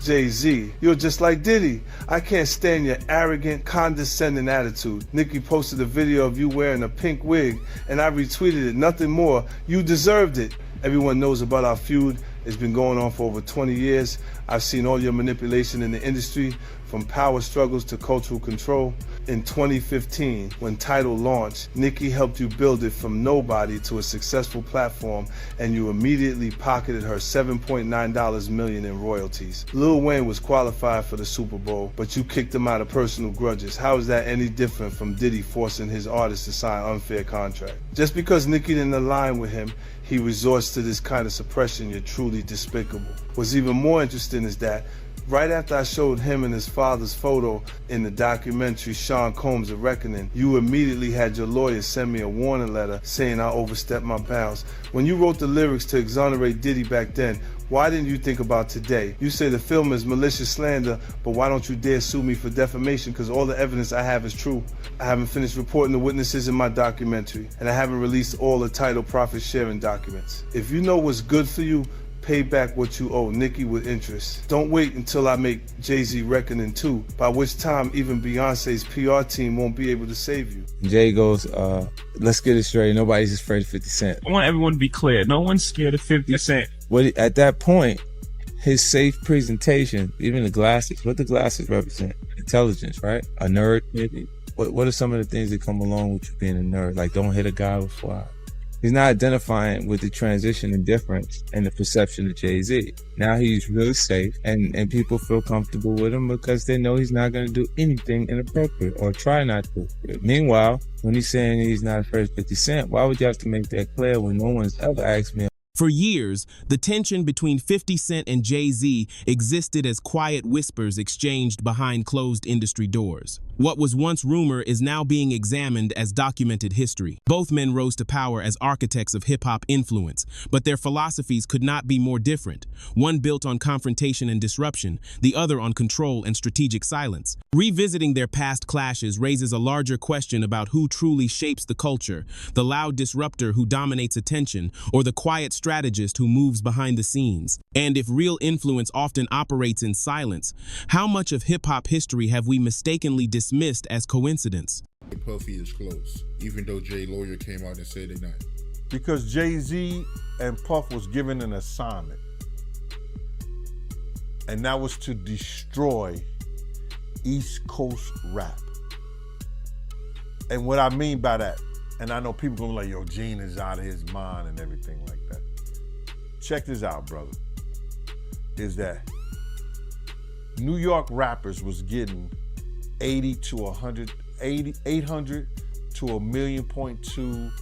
Jay-Z, you're just like Diddy. I can't stand your arrogant, condescending attitude. Nicki posted a video of you wearing a pink wig, and I retweeted it. Nothing more. You deserved it. Everyone knows about our feud. It's been going on for over 20 years. I've seen all your manipulation in the industry, from power struggles to cultural control. In 2015, when Tidal launched, Nicki helped you build it from nobody to a successful platform, and you immediately pocketed her $7.9 million in royalties. Lil Wayne was qualified for the Super Bowl, but you kicked him out of personal grudges. How is that any different from Diddy forcing his artists to sign unfair contracts? Just because Nicki didn't align with him, he resorts to this kind of suppression. You're truly despicable. What's even more interesting is that right after I showed him and his father's photo in the documentary Sean Combs: A Reckoning, you immediately had your lawyer send me a warning letter saying I overstepped my bounds. When you wrote the lyrics to exonerate Diddy back then, why didn't you think about today? You say the film is malicious slander, but why don't you dare sue me for defamation? Because all the evidence I have is true. I haven't finished reporting the witnesses in my documentary, and I haven't released all the Tidal profit sharing documents. If you know what's good for you, pay back what you owe Nicki with interest. Don't wait until I make Jay-Z Reckoning 2, by which time even Beyonce's PR team won't be able to save you. Jay goes, let's get it straight. Nobody's afraid of 50 Cent. I want everyone to be clear. No one's scared of 50 Cent. At that point, his safe presentation, even the glasses, what the glasses represent? Intelligence, right? A nerd, maybe. What are some of the things that come along with you being a nerd? Like, don't hit a guy with fire. He's not identifying with the transition and difference in the perception of Jay-Z. Now he's really safe, and people feel comfortable with him because they know he's not going to do anything inappropriate or try not to. Meanwhile, when he's saying he's not afraid of 50 Cent, why would you have to make that clear when no one's ever asked me? For years, the tension between 50 Cent and Jay-Z existed as quiet whispers exchanged behind closed industry doors. What was once rumor is now being examined as documented history. Both men rose to power as architects of hip-hop influence, but their philosophies could not be more different. One built on confrontation and disruption, the other on control and strategic silence. Revisiting their past clashes raises a larger question about who truly shapes the culture, the loud disruptor who dominates attention, or the quiet strategist who moves behind the scenes. And if real influence often operates in silence, how much of hip-hop history have we mistakenly dismissed as coincidence? Puffy is close, even though Jay lawyer came out and said they're not. Because Jay-Z and Puff was given an assignment, and that was to destroy East Coast rap. And what I mean by that, and I know people gonna be like, yo, Gene is out of his mind and everything like that. Check this out, brother, is that New York rappers was getting 800 to 1.2 million,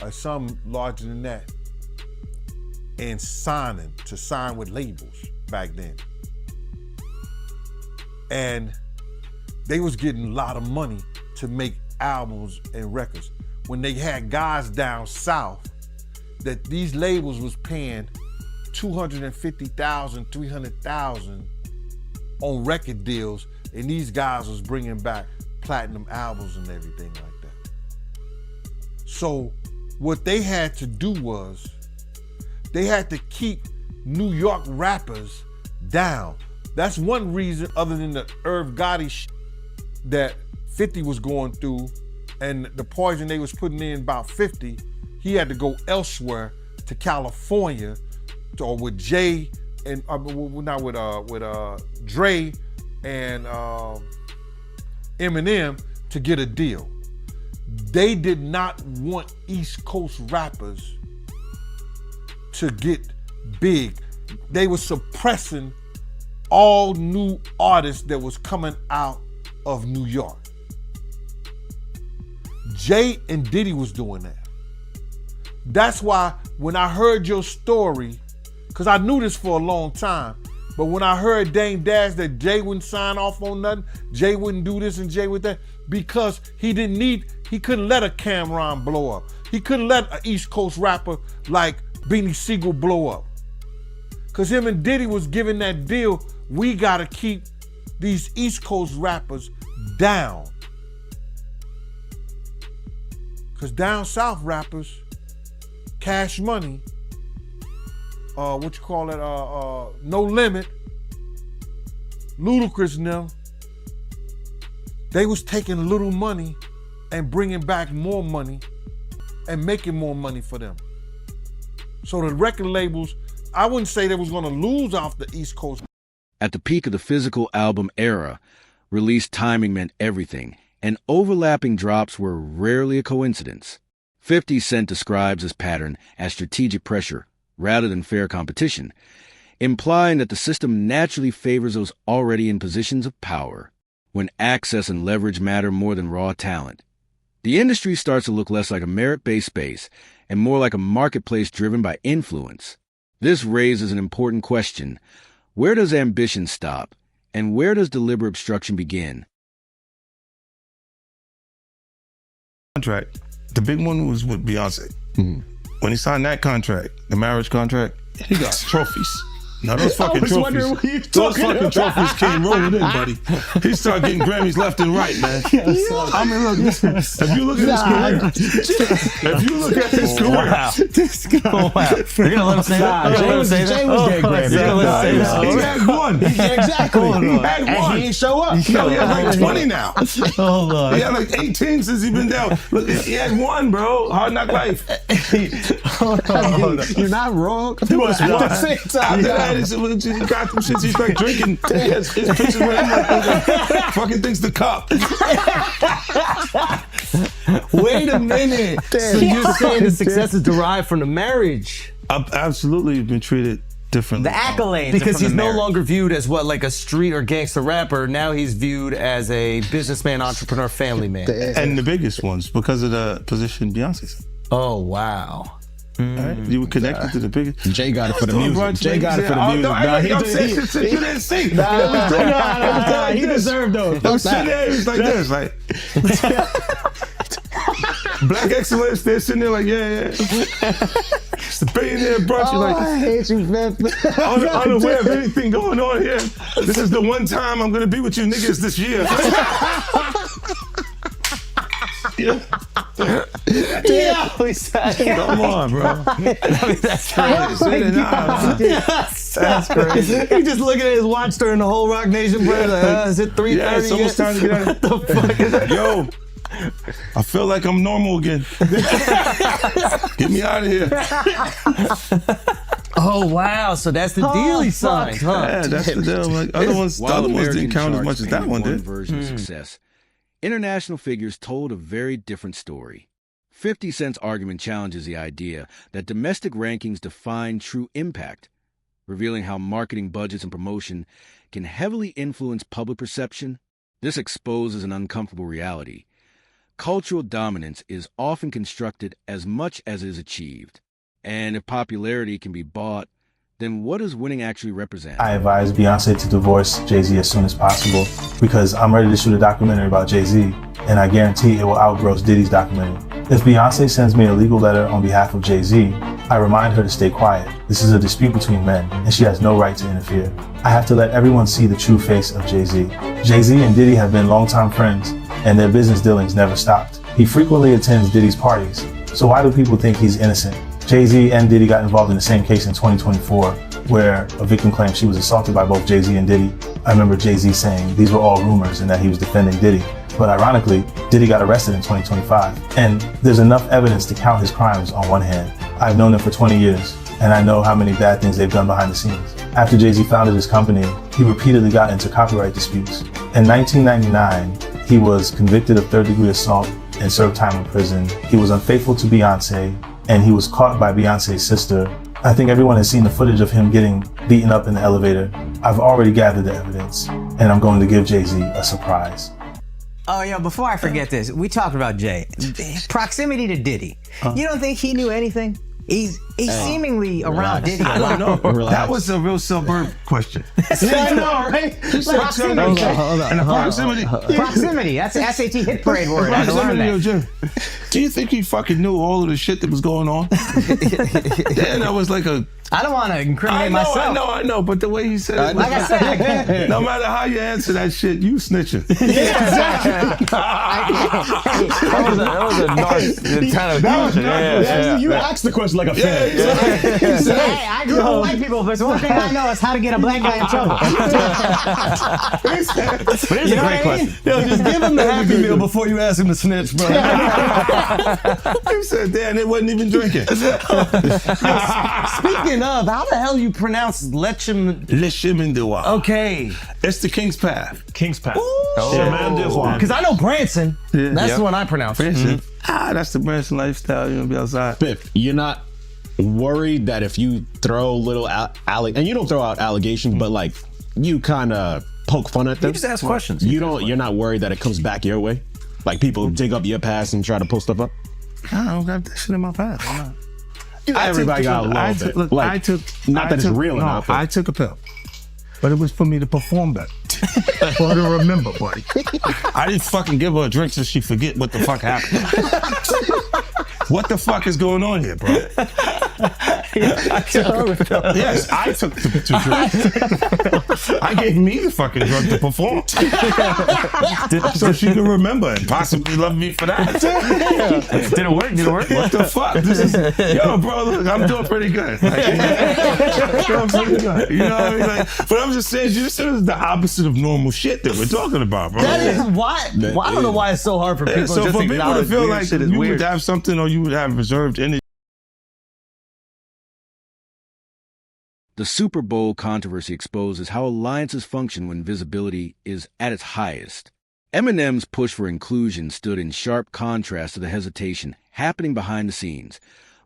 or some larger than that, and sign with labels back then. And they was getting a lot of money to make albums and records. When they had guys down south that these labels was paying $250,000, $300,000 on record deals, and these guys was bringing back platinum albums and everything like that. So what they had to do was, they had to keep New York rappers down. That's one reason, other than the Irv Gotti shit that 50 was going through and the poison they was putting in about 50, he had to go elsewhere to California, or with Jay and not with Dre and Eminem to get a deal. They did not want East Coast rappers to get big. They were suppressing all new artists that was coming out of New York. Jay and Diddy was doing that. That's why when I heard your story, because I knew this for a long time, but when I heard Dame Dash that Jay wouldn't sign off on nothing, Jay wouldn't do this and Jay would that, because he couldn't let a Cameron blow up. He couldn't let an East Coast rapper like Beanie Siegel blow up. Because him and Diddy was giving that deal, we gotta keep these East Coast rappers down. Because down south rappers, Cash Money, No Limit, Ludacris and them, they was taking little money and bringing back more money and making more money for them. So the record labels, I wouldn't say they was gonna lose off the East Coast. At the peak of the physical album era, release timing meant everything, and overlapping drops were rarely a coincidence. 50 Cent describes this pattern as strategic pressure rather than fair competition, implying that the system naturally favors those already in positions of power, when access and leverage matter more than raw talent. The industry starts to look less like a merit-based space and more like a marketplace driven by influence. This raises an important question. Where does ambition stop, and where does deliberate obstruction begin? Contract. The big one was with Beyonce. When he signed that contract, the marriage contract, he got trophies. Now those fucking trophies, trophies came rolling in, buddy. He started getting Grammys left and right, man. I mean, look, if you look at his career, This guy. You're gonna let him say that? Jay was getting Grammys. he had one. Exactly. He had one. He ain't show up. No, he has like 20 now. Hold on. He had like 18 since he been down. Look, he had one, bro. Hard Knock Life. Hold on. You're not wrong. At the same time. After that, he got them shits. He started drinking. His pictures were like, fucking things the cup. Wait a minute. So you're saying the success is derived from the marriage? I've absolutely been treated differently. The accolades. Because he's no marriage. longer viewed as what, like a street or gangster rapper. Now he's viewed as a businessman, entrepreneur, family man. And the biggest ones because of the position Beyonce's. Oh, wow. Right? You were connected to the biggest. Jay got it for the music. Jay got it for the music. I'm saying shit you didn't see. He deserved those. I'm sitting there, it's like this, like Black excellence. They're sitting there like, yeah. It's the billionaire brunch. You're like, I hate you, man. unaware of anything going on here. This is the one time I'm gonna be with you niggas this year. Yeah. Come on, bro. That's crazy. That's crazy. He just looking at his watch during the whole Rock Nation break. Like, is it 3:30? Yeah, it's almost time to get out. What the fuck is that? Yo, I feel like I'm normal again. Get me out of here. Oh wow! So that's the deal he signed, huh? Yeah, that's the deal. Like, the other ones didn't count as much as that one did. Version of success. International figures told a very different story. 50 Cent's argument challenges the idea that domestic rankings define true impact, revealing how marketing budgets and promotion can heavily influence public perception. This exposes an uncomfortable reality. Cultural dominance is often constructed as much as is achieved. And if popularity can be bought, then what does winning actually represent? I advise Beyonce to divorce Jay-Z as soon as possible because I'm ready to shoot a documentary about Jay-Z, and I guarantee it will outgross Diddy's documentary. If Beyonce sends me a legal letter on behalf of Jay-Z, I remind her to stay quiet. This is a dispute between men, and she has no right to interfere. I have to let everyone see the true face of Jay-Z. Jay-Z and Diddy have been longtime friends, and their business dealings never stopped. He frequently attends Diddy's parties, so why do people think he's innocent? Jay-Z and Diddy got involved in the same case in 2024, where a victim claimed she was assaulted by both Jay-Z and Diddy. I remember Jay-Z saying these were all rumors and that he was defending Diddy. But ironically, Diddy got arrested in 2025. And there's enough evidence to count his crimes on one hand. I've known him for 20 years, and I know how many bad things they've done behind the scenes. After Jay-Z founded his company, he repeatedly got into copyright disputes. In 1999, he was convicted of third-degree assault and served time in prison. He was unfaithful to Beyonce, and he was caught by Beyonce's sister. I think everyone has seen the footage of him getting beaten up in the elevator. I've already gathered the evidence, and I'm going to give Jay-Z a surprise. Oh, yeah, before I forget this, we talked about Jay. Proximity to Diddy. You don't think he knew anything? He's seemingly around Diddy a lot. I don't know. That was a real suburb question. I know, right? Proximity. And the proximity. Proximity. That's an SAT hit parade word. I had to learn that. Do you think he fucking knew all of the shit that was going on? Then I was like a I don't want to incriminate myself. I know, but the way you said it, Like I said, no matter how you answer that shit, you snitching. That was a narc kind of You asked the question like a fan. hey, I grew up with white people, but one thing I know is how to get a black guy in trouble. But it's a great question. Yo, just give him the Happy Meal before you ask him to snitch, bro. You said, damn, it wasn't even drinking. Speaking of, how the hell you pronounce Lechem? Le chemin de roi. Okay. It's the King's Path. King's Path. Chemin de Roi. Because I know Branson. Yeah. That's the one I pronounce. Branson. That's the Branson lifestyle. You want to be outside. Biff, you're not worried that if you throw little and you don't throw out allegations, but like you kind of poke fun at them. You just ask questions. You're not worried that it comes back your way? Like people dig up your past and try to pull stuff up? I don't got that shit in my past. I'm not. Everybody got a little bit. Look, like, not that it's real enough. I took a pill, but it was for me to perform better. For her to remember, buddy. I didn't fucking give her a drink so she forget what the fuck happened. What the fuck is going on here, bro? Yes, I took the drink. I gave me the fucking drug to perform. So she could remember and possibly love me for that. Did it work? What the fuck? Yo, bro, look, I'm doing pretty good. Like, I'm pretty good. You know what I mean? Like, but I'm just saying, this is the opposite of normal shit that we're talking about, bro. That is why. I don't know why it's so hard for people So just for to people to acknowledge feel weird like shit is you weird. would have something or you would have reserved energy. The Super Bowl controversy exposes how alliances function when visibility is at its highest. Eminem's push for inclusion stood in sharp contrast to the hesitation happening behind the scenes,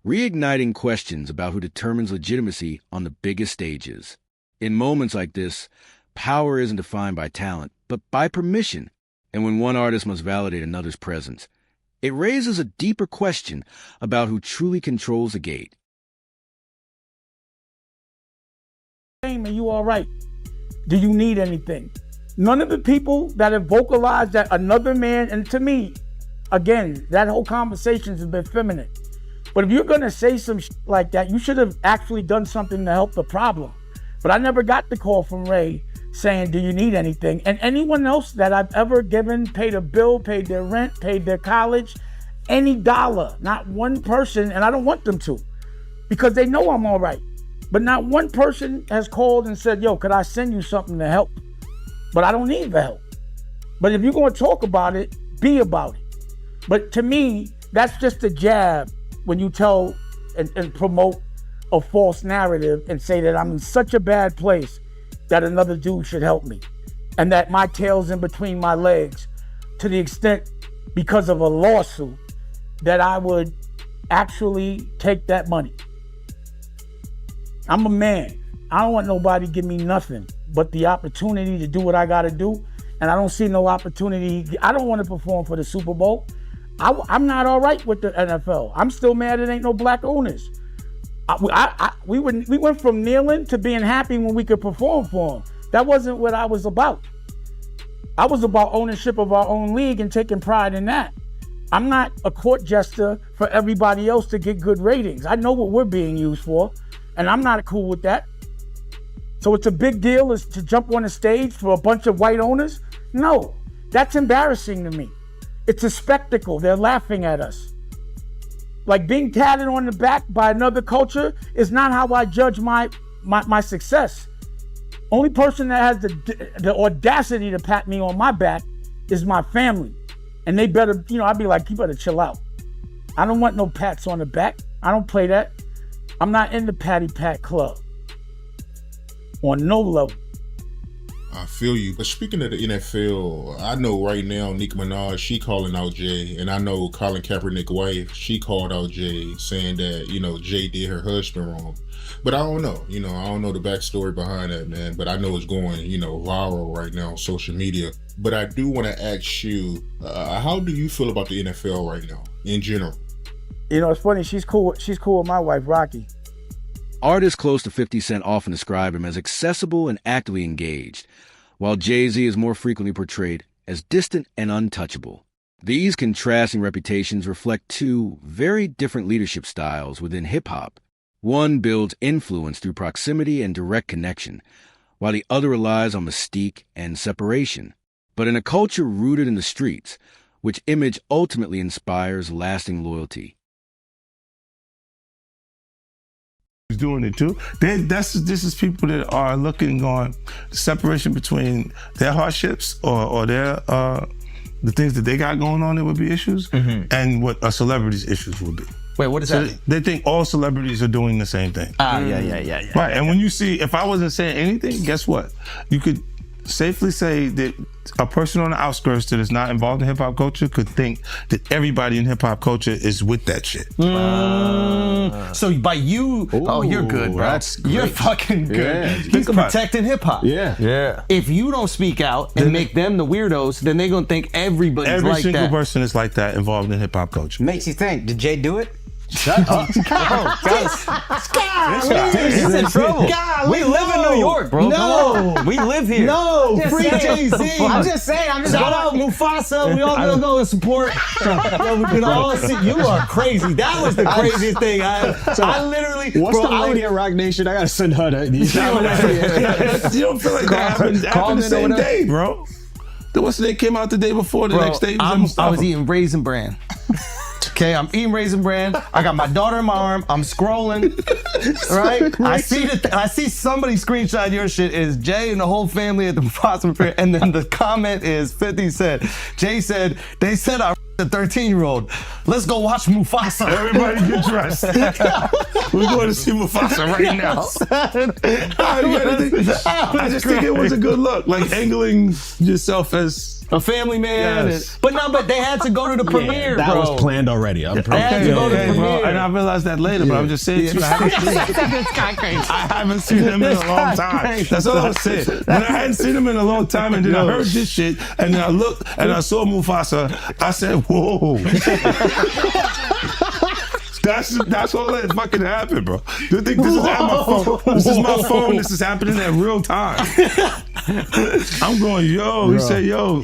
reigniting questions about who determines legitimacy on the biggest stages. In moments like this, power isn't defined by talent, but by permission, and when one artist must validate another's presence, it raises a deeper question about who truly controls the gate. Are you all right? Do you need anything? None of the people that have vocalized that another man, and to me, again, that whole conversation has been feminine. But if you're gonna say some shit like that, you should have actually done something to help the problem. But I never got the call from Ray saying, do you need anything? And anyone else that I've ever given, paid a bill, paid their rent, paid their college, any dollar, not one person, and I don't want them to, because they know I'm all right. But not one person has called and said, yo, could I send you something to help? But I don't need the help. But if you're gonna talk about it, be about it. But to me, that's just a jab when you tell and promote a false narrative and say that I'm in such a bad place that another dude should help me. And that my tail's in between my legs to the extent, because of a lawsuit, that I would actually take that money. I'm a man. I don't want nobody to give me nothing but the opportunity to do what I gotta do. And I don't see no opportunity. I don't want to perform for the Super Bowl. I'm not all right with the NFL. I'm still mad it ain't no black owners. We went from kneeling to being happy when we could perform for them. That wasn't what I was about. I was about ownership of our own league and taking pride in that. I'm not a court jester for everybody else to get good ratings. I know what we're being used for, and I'm not cool with that. So it's a big deal is to jump on a stage for a bunch of white owners? No, that's embarrassing to me. It's a spectacle. They're laughing at us. Like being tatted on the back by another culture is not how I judge my success. Only person that has the audacity to pat me on my back is my family. And they better, I'd be like, you better chill out. I don't want no pats on the back. I don't play that. I'm not in the patty pat club. On no level. I feel you. But speaking of the NFL, I know right now Nicki Minaj, she calling out Jay. And I know Colin Kaepernick's wife, she called out Jay saying that, Jay did her husband wrong. But I don't know. I don't know the backstory behind that, man. But I know it's going, viral right now on social media. But I do want to ask you, how do you feel about the NFL right now, in general? It's funny. She's cool with my wife, Rocky. Artists close to 50 Cent often describe him as accessible and actively engaged, while Jay-Z is more frequently portrayed as distant and untouchable. These contrasting reputations reflect two very different leadership styles within hip-hop. One builds influence through proximity and direct connection, while the other relies on mystique and separation. But in a culture rooted in the streets, which image ultimately inspires lasting loyalty? Doing it too. This is people that are looking on the separation between their hardships or their the things that they got going on that would be issues, and what a celebrity's issues would be. Wait, what does that mean? They think all celebrities are doing the same thing. Yeah. Right, and when you see, if I wasn't saying anything, guess what? You could safely say that a person on the outskirts that is not involved in hip hop culture could think that everybody in hip hop culture is with that shit. So by you, you're good, bro. You're fucking good. Yeah. He's protecting hip hop. Yeah. If you don't speak out and make them the weirdos, then they're gonna think everybody's like that. Every single person is like that involved in hip hop culture. Makes you think, did Jay do it? Shut up. He's in trouble. We live in New York, bro. No. We live here. No, Just free saying. Jay-Z. I'm just saying. I'm just Shout out Mufasa. We all gonna go and support. Yo, we can all see. You are crazy. That was the craziest thing. I literally. What's bro, the lady at Rock Nation? I gotta send her that. You don't feel like that happened the same day, bro. What's the day came out the day before, the next day? I was eating Raisin Bran. Okay, I'm eating Raisin Bran. I got my daughter in my arm. I'm scrolling, right? I see somebody screenshot your shit. Is Jay and the whole family at the Mufasa Fair, and then the comment is 50 Cent. Jay said they said I a 13-year-old. Let's go watch Mufasa. Everybody get dressed. We're going to see Mufasa right now. I just think it was a good look, like angling yourself as a family man. Yes. But they had to go to the premiere, That bro. was planned already. I'm They had to go to the premiere. And I realized that later, but I'm just saying to you, I haven't seen him in a long time. That's all I'm saying. When I hadn't seen him in a long time, and then I heard this shit, and then I looked and I saw Mufasa, I said, whoa. That's all that fucking happened, bro. You think this is at my phone? This is my phone. This is happening at real time. I'm going, yo. He said, yo.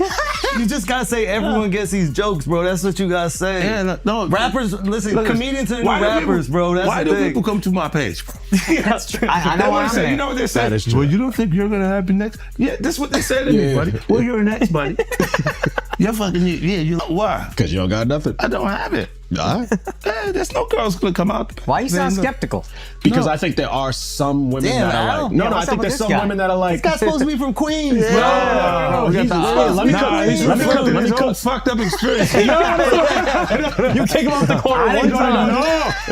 You just gotta say everyone gets these jokes, bro. That's what you gotta say. Yeah, no. Rappers, listen, comedians are the new rappers, bro. That's why the do thing. people come to my page, bro? That's true. I know what I'm saying. You know what they say? That is true. Well, you don't think you're gonna have the next? Yeah, that's what they say to me, buddy. Well, you're next, buddy. You're fucking, you why? Because you don't got nothing. I don't have it. All right. There's no girls gonna come out. Why you sound skeptical? Because I think there are some women that are like, I think there's some women that are like, this guy's supposed to be from Queens, bro. No, let me cook fucked up experience. You take him off the corner one time. No,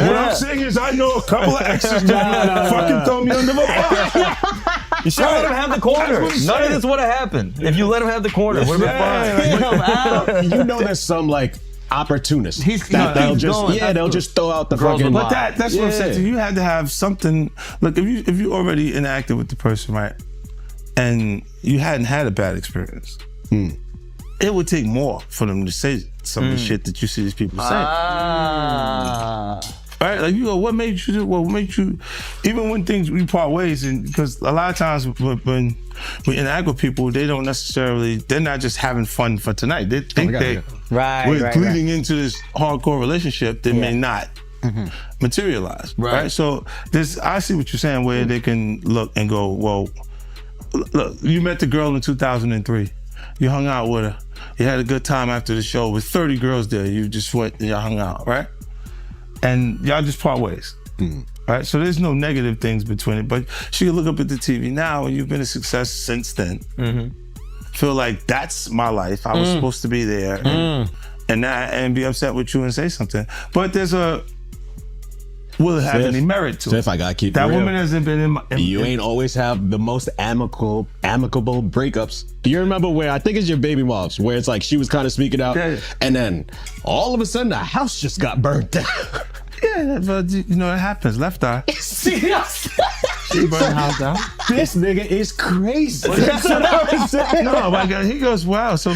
what I'm saying is I know a couple of exes that fucking throw me under the bus. You should let him have the corner. None of this would have happened if you let him have the corner. Would have been fine. You know, there's some like opportunists they'll just throw out the fucking. But that's what I'm saying. You had to have something. Look, if you already interacted with the person, right, and you hadn't had a bad experience, it would take more for them to say some of the shit that you see these people say. Right? Like, you go, what made you do? What made you? Even when we part ways, and because a lot of times when we interact with people, they're not just having fun for tonight. They think we're bleeding into this hardcore relationship that may not materialize. Right? So I see what you're saying, where they can look and go, well, look, you met the girl in 2003. You hung out with her. You had a good time after the show with 30 girls there. You just went and y'all hung out, right? And y'all just part ways, right? So there's no negative things between it, but she can look up at the TV now, and you've been a success since then. Feel like that's my life. I was supposed to be there, and be upset with you and say something. But will it have any merit to it? If I gotta keep that it real, woman hasn't been you ain't always have the most amicable breakups. Do you remember where I think it's your baby moms, where it's like she was kind of speaking out, and then all of a sudden the house just got burnt down. Yeah, but you know it happens. Left eye. She burned the house down. This nigga is crazy. That's what I was saying. No, my God, he goes, wow. So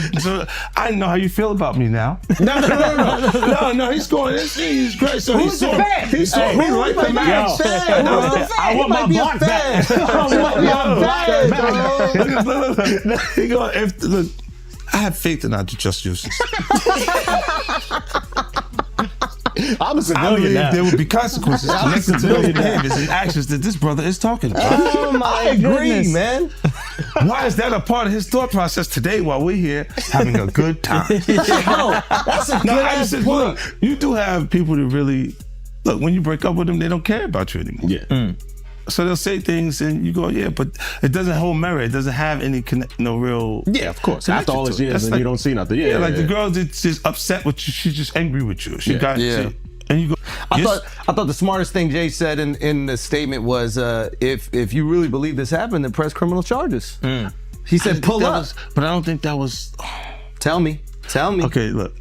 I know how you feel about me now. No. He's going. He's great. So he saw me like the match. I want my block back. Look. He goes, look, I have faith in our justice. I'm a I civilian believe now. there would be consequences connected to those behaviors and actions that this brother is talking about. Oh my I agree, goodness. man. Why is that a part of his thought process today while we're here having a good time? That's a good No, I ass just said, point. look, you do have people that really, look, when you break up with them, they don't care about you anymore. Yeah. So they'll say things and you go, yeah, but it doesn't hold merit. It doesn't have any real. Yeah, of course. connection After all to these it. years, That's and like- you don't see nothing. Yeah, like yeah. the girl that's just upset with you. She's just angry with you. She Yeah. got Yeah. and you go. I yes. thought the smartest thing Jay said in the statement was, if you really believe this happened, then press criminal charges. He I said, didn't think pull that up. was- but I don't think that was. Tell me. Okay, look,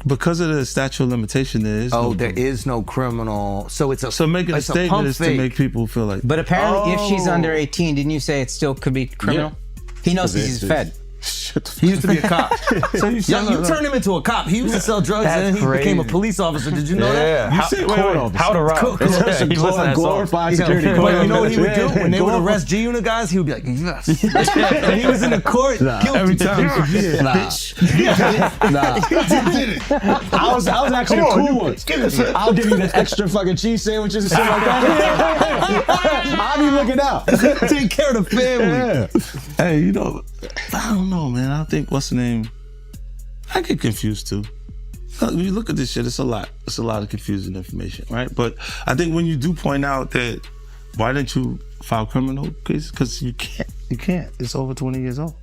because of the statute of limitation, there is. Oh, no there is no criminal. So it's a. So making a it's statement pump is to fake. make people feel like. But apparently, if she's Oh. under 18, didn't you say it still could be criminal? He knows he's fed. He used to be a cop. So you Yo, you turned him into a cop. He used to sell drugs and then he became a police officer. Did you know that? You say, wait, How to rob. Cool. He listened to that song. Glorified security. But you know what he would do? Yeah. When they would arrest G Unit guys, he would be like, yes. And he was in the court. guilty. every time. Yeah, Nah. bitch. Nah. I was actually the cool one. I'll give you the extra fucking cheese sandwiches and shit like that. I'll be looking out. Take care of the family. Yeah. Hey, you know, I don't know, man. I think what's the name? I get confused too. When you look at this shit, it's a lot. It's a lot of confusing information, right? But I think when you do point out that, why didn't you file criminal cases? Because you can't. You can't. It's over 20 years old.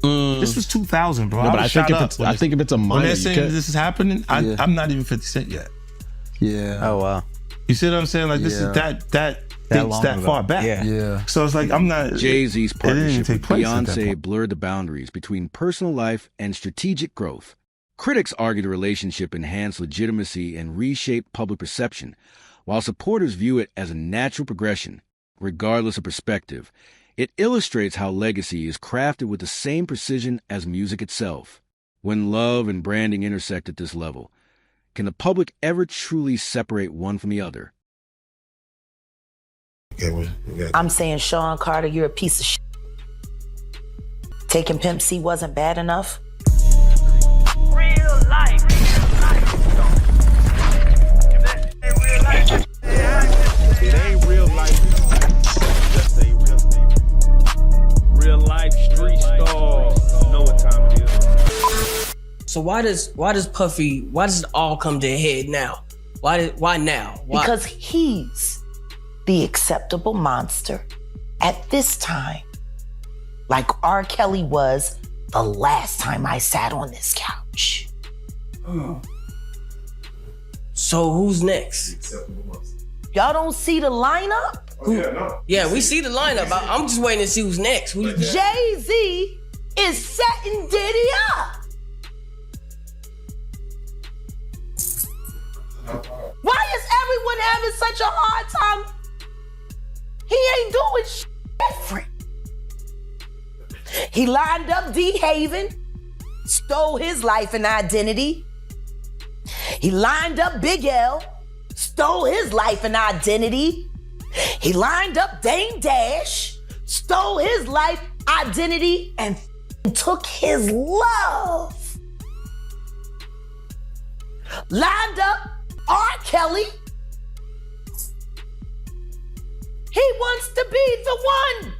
This was 2000, bro. No, but was I think shot if up it's when I think if it's a when minor, they're you saying can't. this is happening, Yeah. I'm not even 50 Cent yet. Yeah. Oh, wow. You see what I'm saying? Like this Yeah. is that dates long that ago. far back. Yeah. Yeah. So it's like I'm not. Jay-Z's it didn't even partnership take with place at that Beyonce point. blurred the boundaries between personal life and strategic growth. Critics argue the relationship enhanced legitimacy and reshaped public perception, while supporters view it as a natural progression, regardless of perspective. It illustrates how legacy is crafted with the same precision as music itself. When love and branding intersect at this level, can the public ever truly separate one from the other? I'm saying, Sean Carter, you're a piece of shit. Taking Pimp C wasn't bad enough. Real life. It ain't real life. Just ain't real thing. Real life street star. You know what time it is. So why does it all come to a head now? Why now? Why? Because he's the acceptable monster at this time. Like R. Kelly was the last time I sat on this couch. So who's next? Y'all don't see the lineup? Yeah, we see the lineup. I'm just waiting to see who's next. Jay-Z is setting Diddy up. Why is everyone having such a hard time? He ain't doing shit different. He lined up D. Haven, stole his life and identity. He lined up Big L, stole his life and identity. He lined up Dame Dash, stole his life, identity, and took his love. Lined up R. Kelly. He wants to be the one.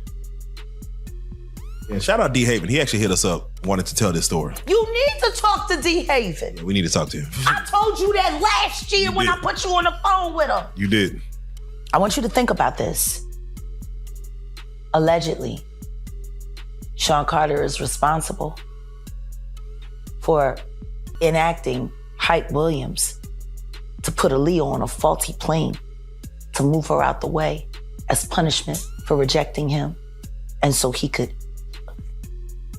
Yeah, shout out D Haven. He actually hit us up, wanted to tell this story. You need to talk to D. Haven. We need to talk to him. I told you that last year when I put you on the phone with him. You did. I want you to think about this. Allegedly, Sean Carter is responsible for enacting Hype Williams to put Aaliyah on a faulty plane to move her out the way as punishment for rejecting him, and so he could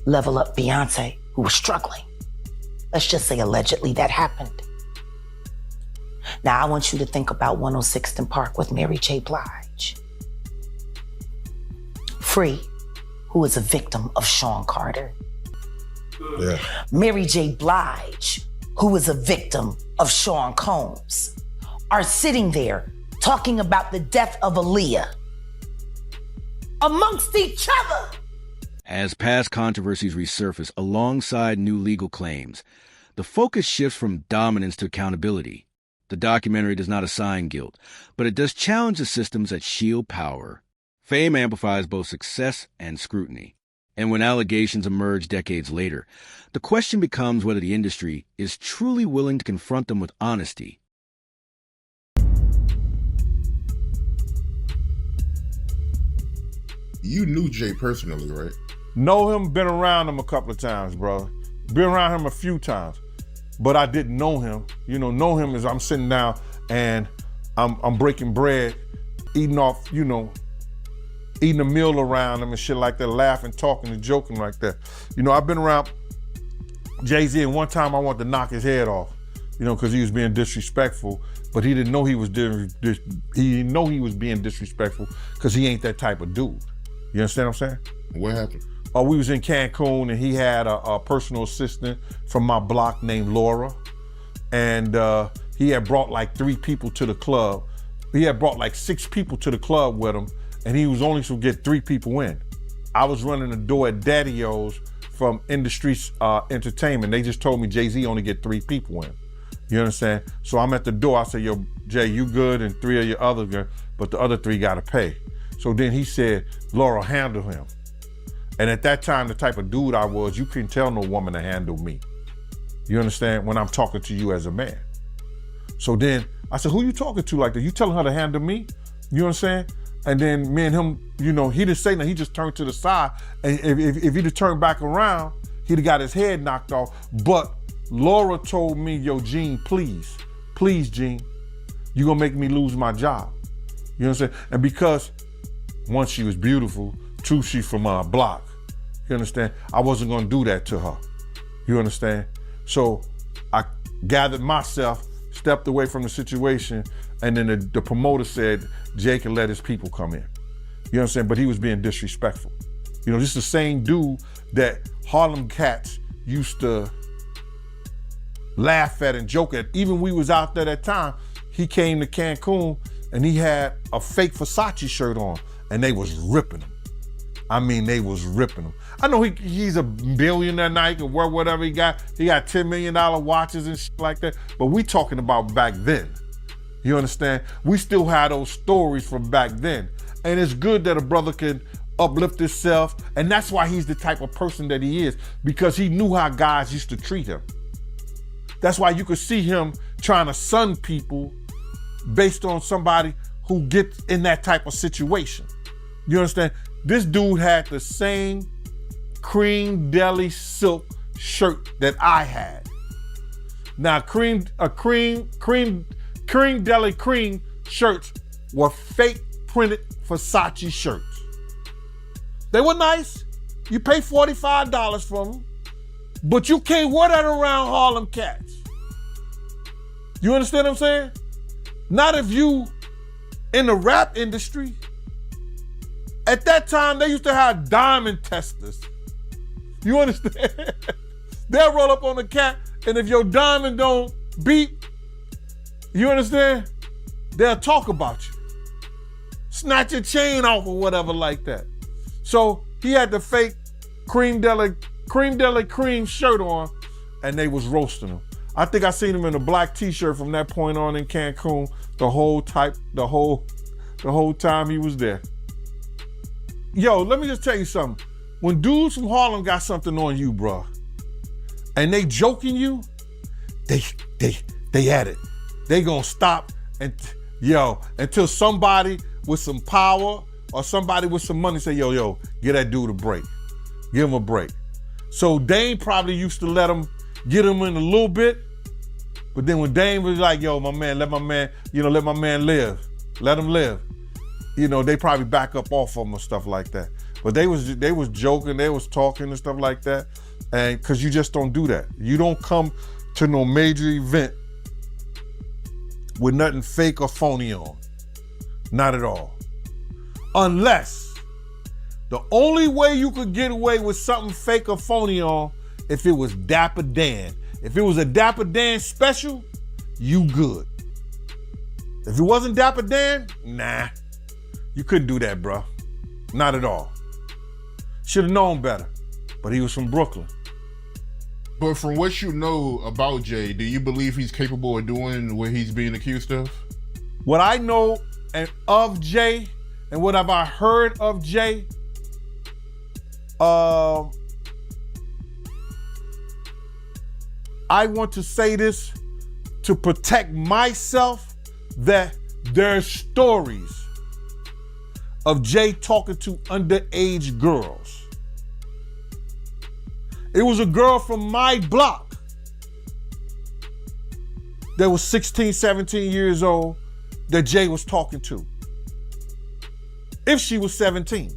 level up Beyonce, who was struggling. Let's just say allegedly that happened. Now I want you to think about 106th and Park with Mary J. Blige. Free, who is a victim of Sean Carter. Yeah. Mary J. Blige, who is a victim of Sean Combs, are sitting there talking about the death of Aaliyah amongst each other. As past controversies resurface alongside new legal claims, the focus shifts from dominance to accountability. The documentary does not assign guilt, but it does challenge the systems that shield power. Fame amplifies both success and scrutiny. And when allegations emerge decades later, the question becomes whether the industry is truly willing to confront them with honesty. You knew Jay personally, right? Know him, been around him a couple of times, bro. Been around him a few times, but I didn't know him. You know him as I'm sitting down and I'm breaking bread, eating off, eating a meal around him and shit like that, laughing, talking and joking like that. I've been around Jay-Z, and one time I wanted to knock his head off, because he was being disrespectful, but he didn't know he was being disrespectful because he ain't that type of dude. You understand what I'm saying? What happened? We was in Cancun and he had a personal assistant from my block named Laura. And he had brought like 3 people to the club. He had brought like 6 people to the club with him, and he was only supposed to get 3 people in. I was running the door at Daddy-O's from Industry Entertainment. They just told me Jay-Z only get 3 people in. You understand? So I'm at the door. I said, yo, Jay, you good, and 3 of your other good, but the other 3 gotta pay. So then he said, Laura, handle him. And at that time, the type of dude I was, you couldn't tell no woman to handle me. You understand? When I'm talking to you as a man. So then I said, who you talking to like that? You telling her to handle me? You understand? And then me and him, he didn't say nothing. He just turned to the side. And if he'd have turned back around, he'd have got his head knocked off. But Laura told me, yo, Gene, please, Gene, you gonna make me lose my job. You know what I'm saying? And because, one, she was beautiful, 2, she's from our block. You understand? I wasn't gonna do that to her. You understand? So I gathered myself, stepped away from the situation, and then the promoter said Jay can let his people come in. You know what I'm saying? But he was being disrespectful. This is the same dude that Harlem cats used to laugh at and joke at. Even we was out there that time, he came to Cancun and he had a fake Versace shirt on, and they was ripping him. I mean, they was ripping him. I know he's a billionaire now, he can wear whatever he got. He got $10 million watches and shit like that. But we talking about back then. You understand? We still have those stories from back then. And it's good that a brother can uplift himself. And that's why he's the type of person that he is, because he knew how guys used to treat him. That's why you could see him trying to sun people based on somebody who gets in that type of situation. You understand? This dude had the same cream deli silk shirt that I had. Now, cream deli cream shirts were fake printed Versace shirts. They were nice. You pay $45 for them, but you can't wear that around Harlem cats. You understand what I'm saying? Not if you in the rap industry. At that time, they used to have diamond testers. You understand? They'll roll up on the cat, and if your diamond don't beat, you understand? They'll talk about you. Snatch your chain off or whatever like that. So he had the fake cream deli cream shirt on, and they was roasting him. I think I seen him in a black t-shirt from that point on in Cancun the whole time he was there. Yo, let me just tell you something. When dudes from Harlem got something on you, bro, and they joking you, they at it. They gonna stop until somebody with some power or somebody with some money say, yo, get that dude a break. Give him a break. So Dame probably used to let him get him in a little bit, but then when Dame was like, yo, my man, let my man live. Let him live. They probably back up off of him or stuff like that. But they was joking, they was talking and stuff like that. And cause you just don't do that. You don't come to no major event with nothing fake or phony on. Not at all. Unless the only way you could get away with something fake or phony on, if it was Dapper Dan. If it was a Dapper Dan special, you good. If it wasn't Dapper Dan, nah. You couldn't do that, bro. Not at all. Should have known better, but he was from Brooklyn. But from what you know about Jay, do you believe he's capable of doing what he's being accused of? What I know and of Jay, and what have I heard of Jay, I want to say this to protect myself, that there's stories of Jay talking to underage girls. It was a girl from my block that was 16, 17 years old that Jay was talking to. If she was 17.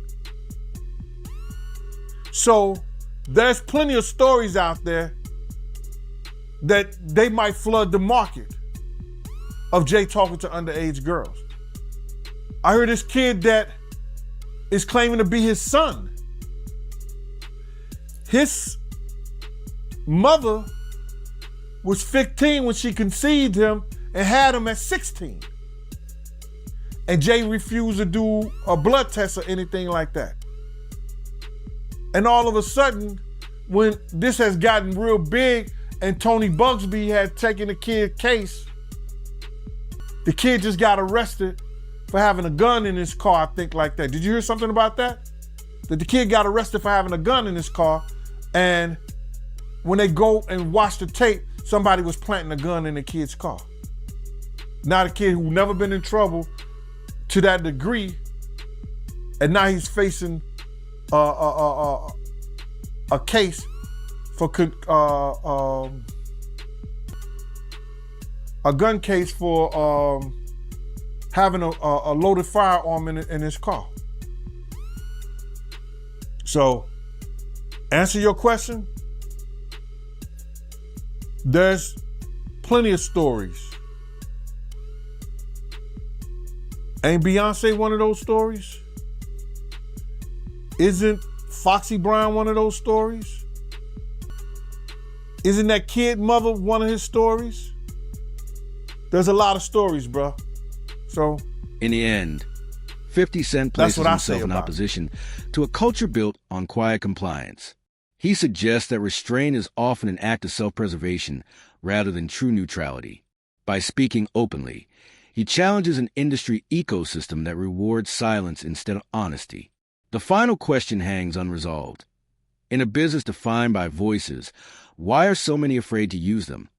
So there's plenty of stories out there that they might flood the market of Jay talking to underage girls. I heard this kid that is claiming to be his son. His mother was 15 when she conceived him and had him at 16. And Jay refused to do a blood test or anything like that. And all of a sudden, when this has gotten real big and Tony Bugsby had taken the kid case, the kid just got arrested for having a gun in his car, I think, like that. Did you hear something about that? That the kid got arrested for having a gun in his car, and when they go and watch the tape, somebody was planting a gun in the kid's car. Now the kid who never been in trouble to that degree, and now he's facing a case for a gun case for having a loaded firearm in his car. So, answer your question. There's plenty of stories. Ain't Beyonce one of those stories? Isn't Foxy Brown one of those stories? Isn't that kid mother one of his stories? There's a lot of stories, bro. So, in the end, 50 Cent places himself in opposition to a culture built on quiet compliance. He suggests that restraint is often an act of self-preservation rather than true neutrality. By speaking openly, he challenges an industry ecosystem that rewards silence instead of honesty. The final question hangs unresolved. In a business defined by voices, why are so many afraid to use them?